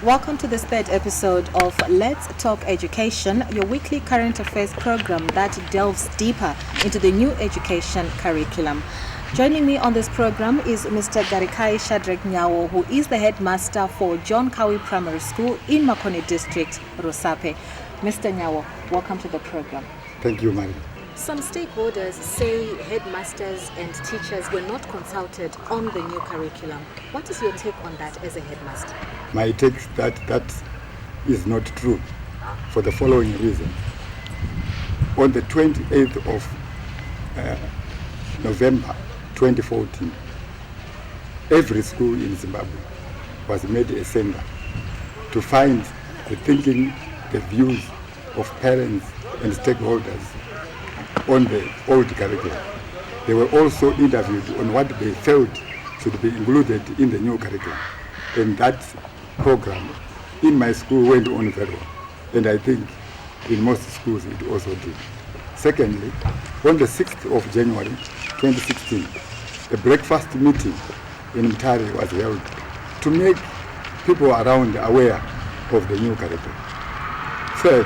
Welcome to this third episode of Let's Talk Education, your weekly current affairs program that delves deeper into the new education curriculum. Joining me on this program is Mr. Garikai Nyawo, who is the headmaster for John Kawi Primary School in Makoni District, Rusape. Mr. Nyawo, welcome to the program. Thank you, Mary. Some stakeholders say headmasters and teachers were not consulted on the new curriculum. What is your take on that as a headmaster? My take is that is not true for the following reason. On the 28th of November 2014, every school in Zimbabwe was made a center to find the thinking, the views of parents and stakeholders on the old curriculum. They were also interviewed on what they felt should be included in the new curriculum. And that program in my school went on very well. And I think in most schools it also did. Secondly, on the 6th of January 2016, a breakfast meeting in Mtari was held to make people around aware of the new curriculum. Third,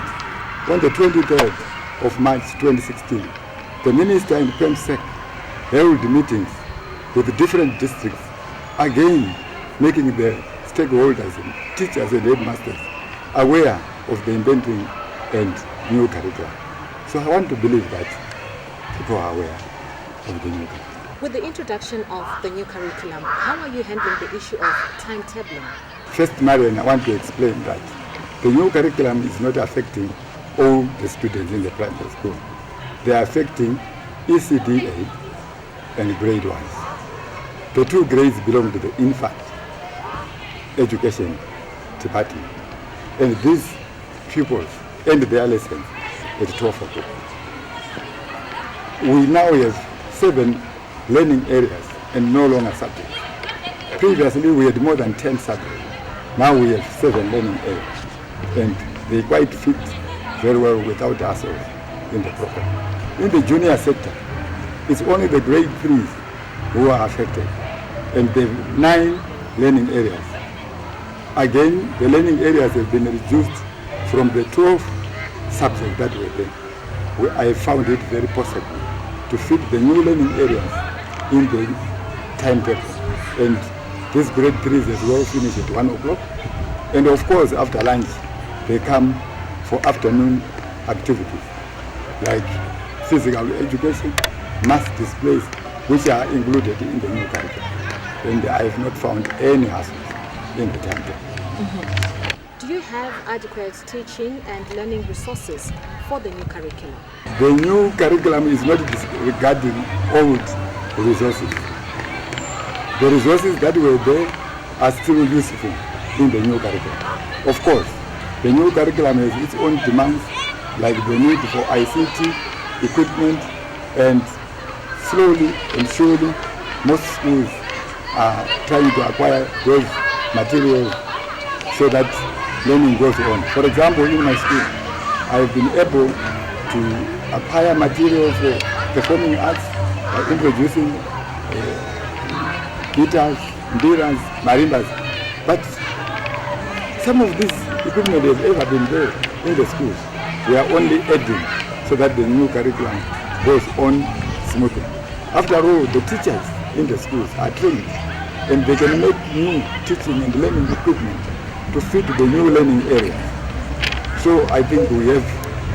on the 23rd of March 2016, the Minister and PEMSEC held meetings with different districts, again making the stakeholders and teachers and headmasters aware of the impending and new curriculum. So I want to believe that people are aware of the new curriculum. With the introduction of the new curriculum, how are you handling the issue of timetabling? First, Marian, I want to explain that the new curriculum is not affecting all the students in the primary school. They are affecting ECDA and grade 1. The two grades belong to the infant education department. And these pupils end their lessons at 12 o'clock. We now have 7 learning areas and no longer subjects. Previously we had more than 10 subjects. Now we have 7 learning areas. And they quite fit very well without hassles in the program. In the junior sector, it's only the grade 3s who are affected, and the 9 learning areas. Again, the learning areas have been reduced from the 12 subjects that were there. I found it very possible to fit the new learning areas in the timetable, and these grade 3s as well finish at 1 o'clock. And of course, after lunch, they come for afternoon activities like physical education, math displays, which are included in the new curriculum. And I have not found any hassles in the timetable. Do you have adequate teaching and learning resources for the new curriculum? The new curriculum is not regarding old resources. The resources that were there are still useful in the new curriculum. Of course, the new curriculum has its own demands, like the need for ICT, equipment, and slowly and surely most schools are trying to acquire those materials so that learning goes on. For example, in my school, I have been able to acquire materials for performing arts by introducing guitars, mbiras, marimbas. But some of these equipment has ever been there in the schools. We are only adding so that the new curriculum goes on smoothly. After all, the teachers in the schools are trained, and they can make new teaching and learning equipment to fit the new learning areas. So I think we have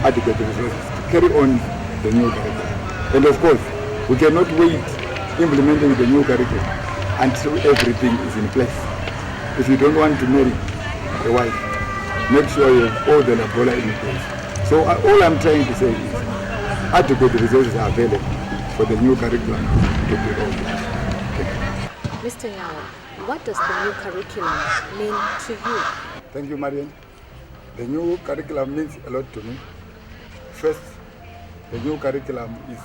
adequate resources to carry on the new curriculum. And of course, we cannot wait implementing the new curriculum until everything is in place. If you don't want to marry a wife, make sure you have all the laboratory in place. So all I'm trying to say is adequate resources are available for the new curriculum to be rolled out. Mr. Nyawo, what does the new curriculum mean to you? Thank you, Marian. The new curriculum means a lot to me. First, the new curriculum is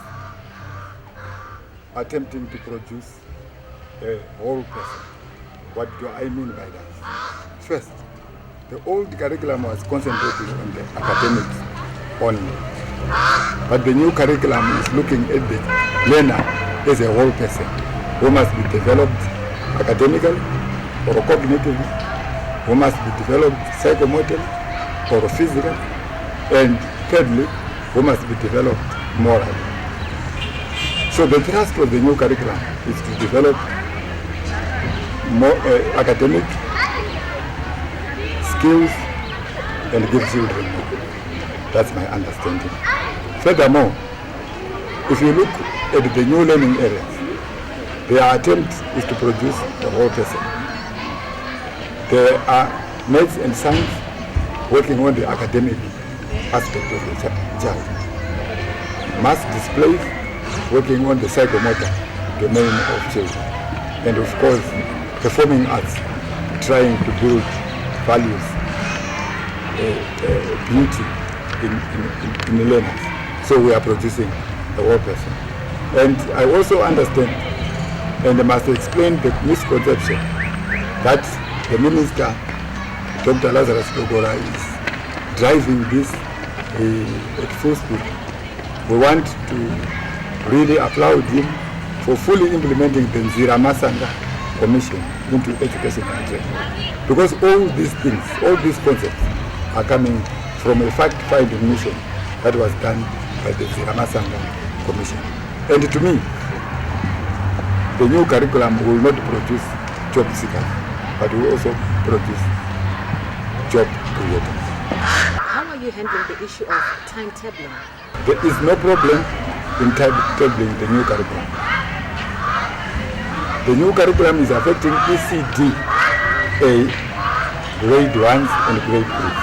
attempting to produce a whole person. What do I mean by that? First, the old curriculum was concentrating on the academics only. But the new curriculum is looking at the learner as a whole person who must be developed academically or cognitively who must be developed psychomotorically or physically, and thirdly, who must be developed morally. So the thrust of the new curriculum is to develop more academic skills and give children more. That's my understanding. Furthermore, if you look at the new learning areas, their attempt is to produce the whole person. There are maths and science working on the academic aspect of the child. Mass displays working on the psychomotor domain of children. And of course, performing arts, trying to build values, beauty in the learners. So we are producing a whole person. And I also understand, and I must explain the misconception that the minister, Dr. Lazarus Dogora, is driving this at full speed. We want to really applaud him for fully implementing the Nzira Masanga Commission into education and training. Because all these things, all these concepts are coming from a fact-finding mission that was done by the Nzira Masanga Commission. And to me, the new curriculum will not produce job seekers, but will also produce job creators. How are you handling the issue of timetabling? There is no problem in timetabling the new curriculum. The new curriculum is affecting ECDA grade 1s and grade 3s.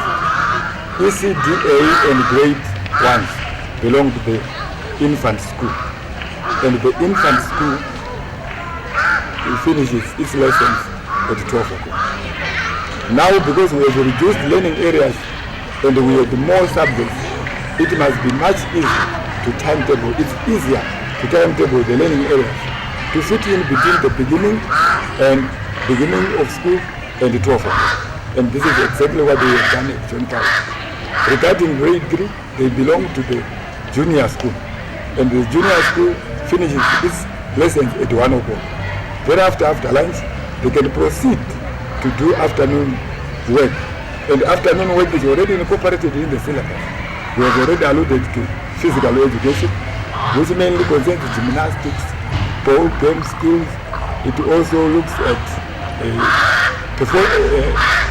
ECDA and grade 1s belong to the infant school. And the infant school finishes its lessons at 12 o'clock. Now, because we have reduced learning areas and we have more subjects, it must be much easier to timetable. It's easier to timetable the learning areas to fit in between the beginning of school and the 12 o'clock. And this is exactly what we have done at John College. Regarding grade 3, they belong to the junior school. And the junior school finishes its lessons at 1 o'clock. Thereafter, after lunch, they can proceed to do afternoon work. And afternoon work is already incorporated in the syllabus. We have already alluded to physical education, which mainly concerns gymnastics, ball game skills. It also looks at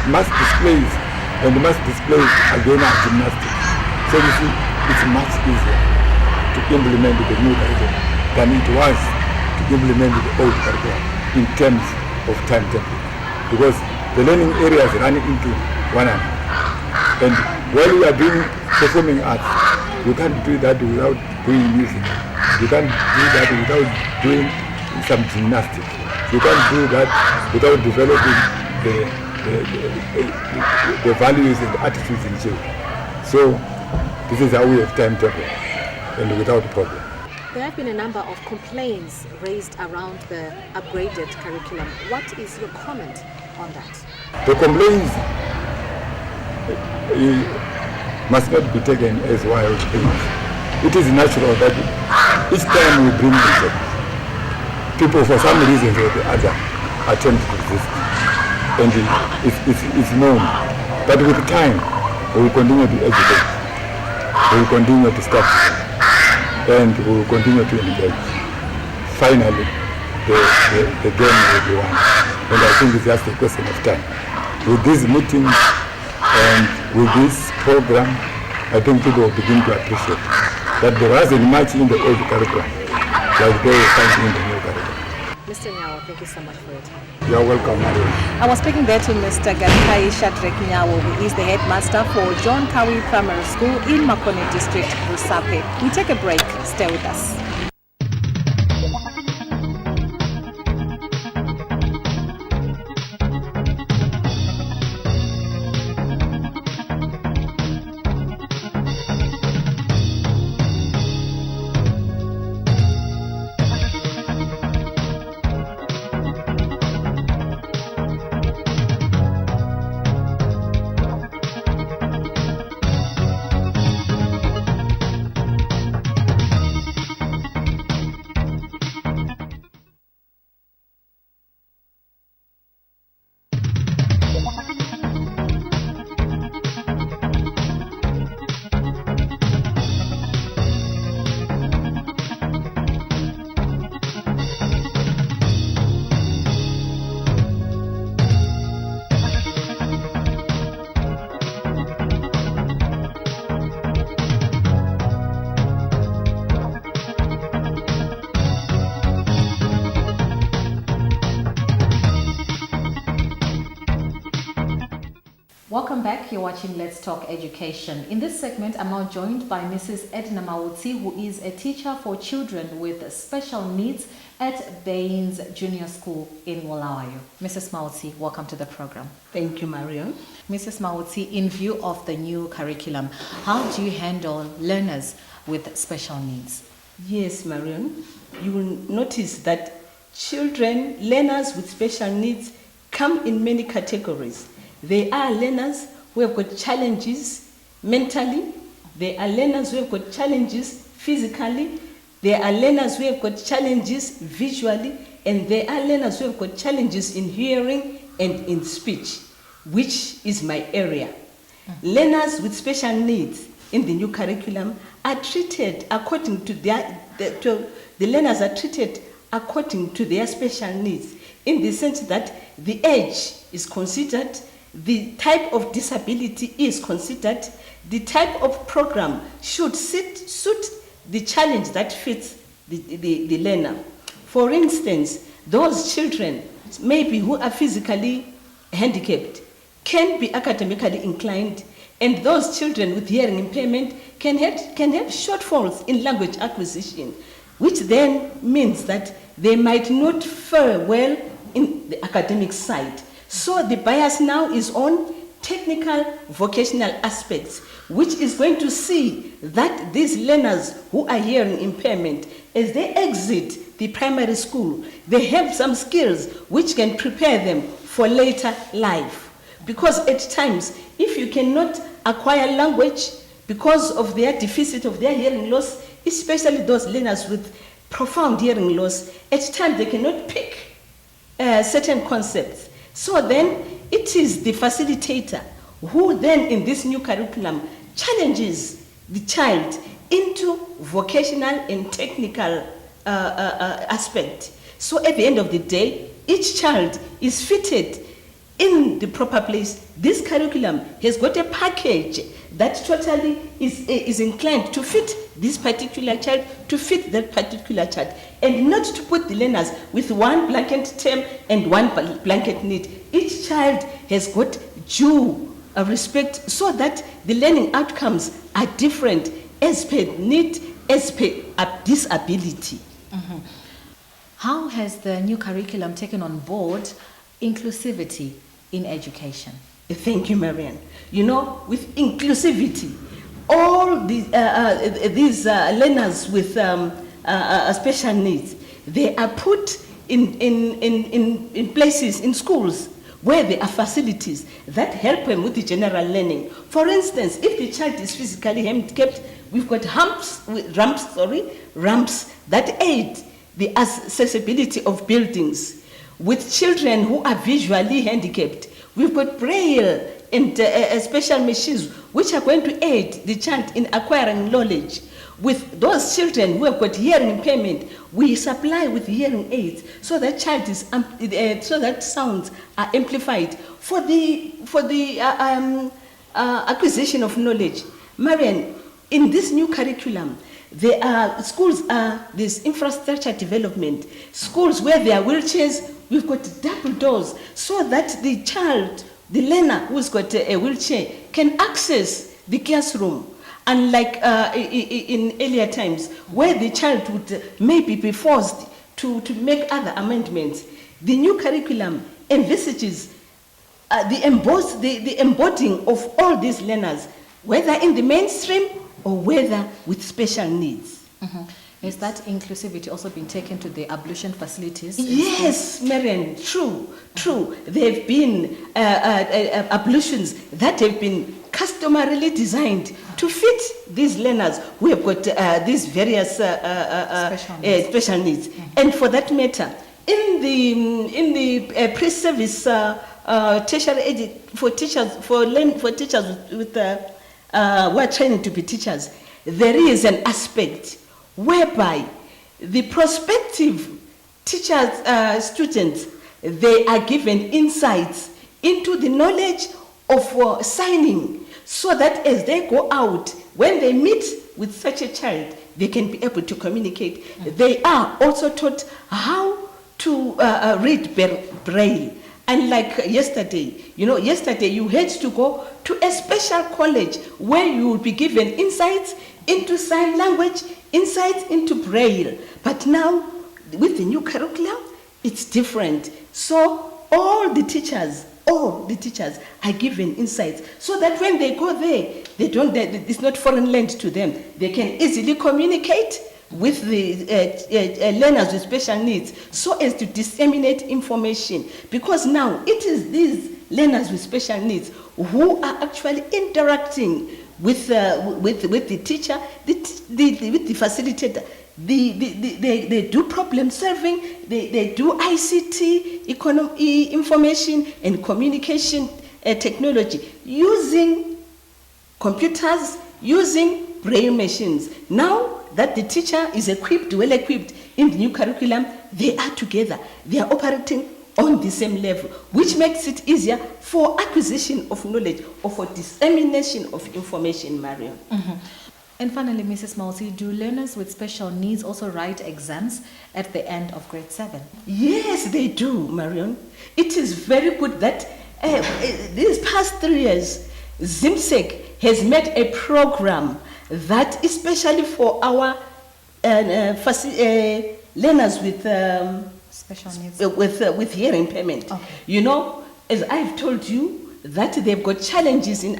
mass displays, and mass displays again are gymnastics. So you see, it's much easier to implement the new curriculum than it was to implement the old curriculum in terms of timetable, because the learning areas run into one another. And while we are doing performing arts, you can't do that without doing music. You can't do that without doing some gymnastics. You can't do that without developing the values and attitudes in children. So this is how we have timetable, and without problem. There have been a number of complaints raised around the upgraded curriculum. What is your comment on that? The complaints must not be taken as wild things. It is natural that each time we bring it, people for some reason or the other attempt to resist. And it's known. But with time, we will continue to educate. We will continue to start. And we will continue to engage. Finally, the game will be won. And I think it's just a question of time. With these meetings and with this program, I think people will begin to appreciate that there wasn't much in the old curriculum like they will find in the new curriculum. Mr. Nyawo, thank you so much for your time. You're welcome, Marion. I was speaking there to Mr. Garikai Nyawo, who is the headmaster for John Kawi Primary School in Makone District, Rusape. We take a break. Stay with us. Welcome back. You're watching Let's Talk Education. In this segment, I'm now joined by Mrs. Edna Mautsi, who is a teacher for children with special needs at Baines Junior School in Bulawayo. Mrs. Mautsi, welcome to the program. Thank you, Marion. Mrs. Mautsi, in view of the new curriculum, how do you handle learners with special needs? Yes, Marion. You will notice that learners with special needs come in many categories. They are learners who have got challenges mentally. They are learners who have got challenges physically. They are learners who have got challenges visually. And they are learners who have got challenges in hearing and in speech, which is my area. Learners with special needs in the new curriculum are treated according to the learners are treated according to their special needs, in the sense that the age is considered, the type of disability is considered, the type of program should suit the challenge that fits the learner. For instance, those children maybe who are physically handicapped can be academically inclined, and those children with hearing impairment can have shortfalls in language acquisition, which then means that they might not fare well in the academic side. So the bias now is on technical vocational aspects, which is going to see that these learners who are hearing impairment, as they exit the primary school, they have some skills which can prepare them for later life. Because at times, if you cannot acquire language because of their deficit of their hearing loss, especially those learners with profound hearing loss, at times they cannot pick certain concepts. So then it is the facilitator who then in this new curriculum challenges the child into vocational and technical aspect. So at the end of the day, each child is fitted in the proper place. This curriculum has got a package that totally is inclined to fit this particular child, to fit that particular child, and not to put the learners with one blanket term and one blanket need. Each child has got due respect so that the learning outcomes are different as per need, as per disability. Mm-hmm. How has the new curriculum taken on board inclusivity in education? Thank you, Marianne. You know, with inclusivity, all these learners with special needs, they are put in places, in schools, where there are facilities that help them with the general learning. For instance, if the child is physically handicapped, we've got ramps that aid the accessibility of buildings. With children who are visually handicapped, we've got braille and special machines which are going to aid the child in acquiring knowledge. With those children who have got hearing impairment, we supply with hearing aids so that child is so that sounds are amplified for the acquisition of knowledge. Marian, in this new curriculum, there are schools this infrastructure development, schools where there are wheelchairs. We've got double doors so that the child, the learner who's got a wheelchair, can access the classroom. Unlike in earlier times, where the child would maybe be forced to make other amendments, the new curriculum envisages the embodying of all these learners, whether in the mainstream or whether with special needs. Mm-hmm. Has that inclusivity also been taken to the ablution facilities? Yes, Marian, true. There have been ablutions that have been customarily designed to fit these learners who have got these various special needs. Mm-hmm. And for that matter, in the pre-service tertiary for teachers with who are training to be teachers, there is an aspect whereby the prospective teachers, students, they are given insights into the knowledge of signing, so that as they go out, when they meet with such a child, they can be able to communicate. Mm-hmm. They are also taught how to read Braille, Unlike yesterday, yesterday you had to go to a special college where you will be given insights into sign language, insights into Braille. But now, with the new curriculum, it's different. So all the teachers are given insights so that when they go there, it's not foreign land to them. They can easily communicate with the learners with special needs so as to disseminate information. Because now it is these learners with special needs who are actually interacting with the teacher, with the facilitator. They do problem solving, they do ICT, information and communication technology, using computers, using Braille machines. Now that the teacher is well equipped in the new curriculum, they are together. They are operating on the same level, which makes it easier for acquisition of knowledge or for dissemination of information, Marion. Mm-hmm. And finally, Mrs. Mautsi, do learners with special needs also write exams at the end of grade 7? Yes, they do, Marion. It is very good that these past 3 years, ZIMSEC has made a program that especially for our learners with special needs, with hearing impairment. Okay. As I've told you, that they've got challenges in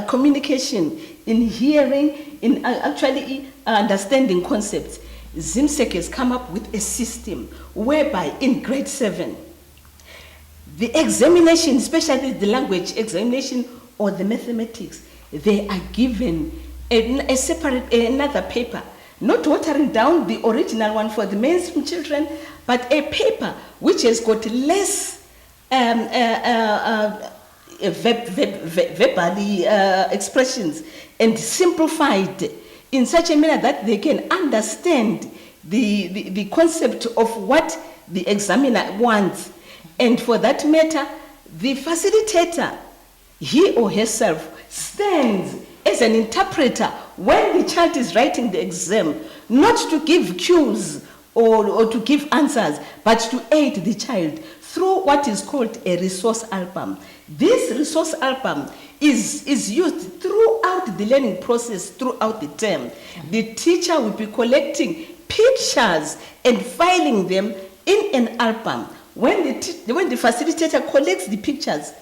communication, in hearing, in actually understanding concepts. ZIMSEC has come up with a system whereby in grade 7, the examination, especially the language examination or the mathematics, they are given another paper, not watering down the original one for the mainstream children, but a paper which has got less verbally expressions and simplified in such a manner that they can understand the concept of what the examiner wants. And for that matter, the facilitator, he or herself, stands as an interpreter when the child is writing the exam, not to give cues or to give answers, but to aid the child through what is called a resource album. This resource album is used throughout the learning process, throughout the term. The teacher will be collecting pictures and filing them in an album. When the facilitator collects the pictures,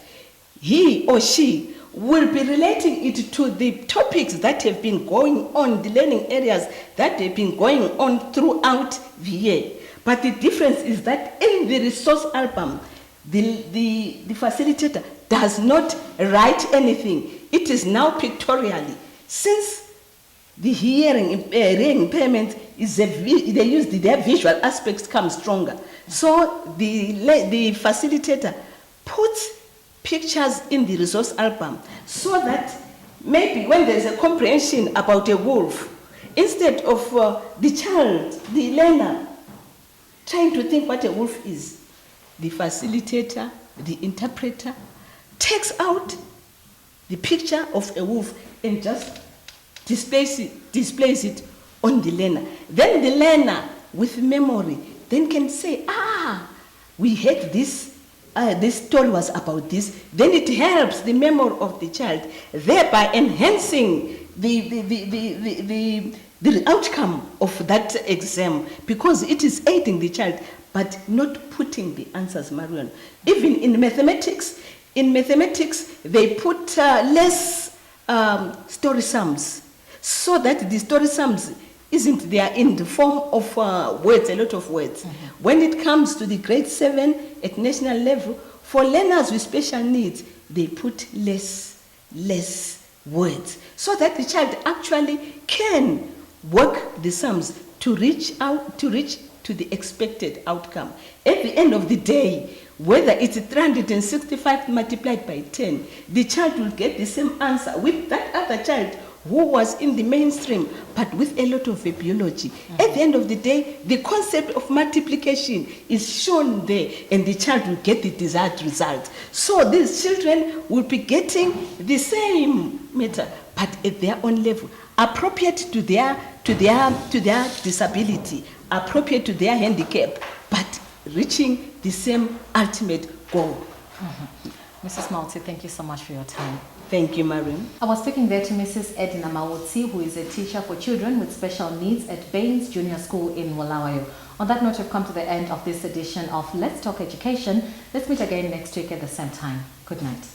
he or she will be relating it to the topics that have been going on, the learning areas that have been going on throughout the year. But the difference is that in the resource album, the facilitator does not write anything. It is now pictorially. Since the hearing impairment their visual aspects come stronger. So the facilitator puts pictures in the resource album so that maybe when there's a comprehension about a wolf, instead of the child, the learner, trying to think what a wolf is, the facilitator, the interpreter, takes out the picture of a wolf and just displays it on the learner. Then the learner, with memory, then can say, we had this story was about this. Then it helps the memory of the child, thereby enhancing the outcome of that exam, because it is aiding the child, but not putting the answers, Marion. Even in mathematics, they put less story sums, so that the story sums isn't there in the form of words, a lot of words. Mm-hmm. When it comes to the grade 7 at national level, for learners with special needs, they put less words, so that the child actually can work the sums to reach to the expected outcome. At the end of the day, whether it's 365 multiplied by 10, the child will get the same answer with that other child who was in the mainstream, but with a lot of biology. Mm-hmm. At the end of the day, the concept of multiplication is shown there, and the child will get the desired result. So these children will be getting the same matter, but at their own level, appropriate to their disability, appropriate to their handicap, but reaching the same ultimate goal. Mrs. Mautsi, thank you so much for your time. Thank you, Mariam. I was speaking there to Mrs. Edna Mautsi, who is a teacher for children with special needs at Baines Junior School in Bulawayo. On that note, we've come to the end of this edition of Let's Talk Education. Let's meet again next week at the same time. Good night.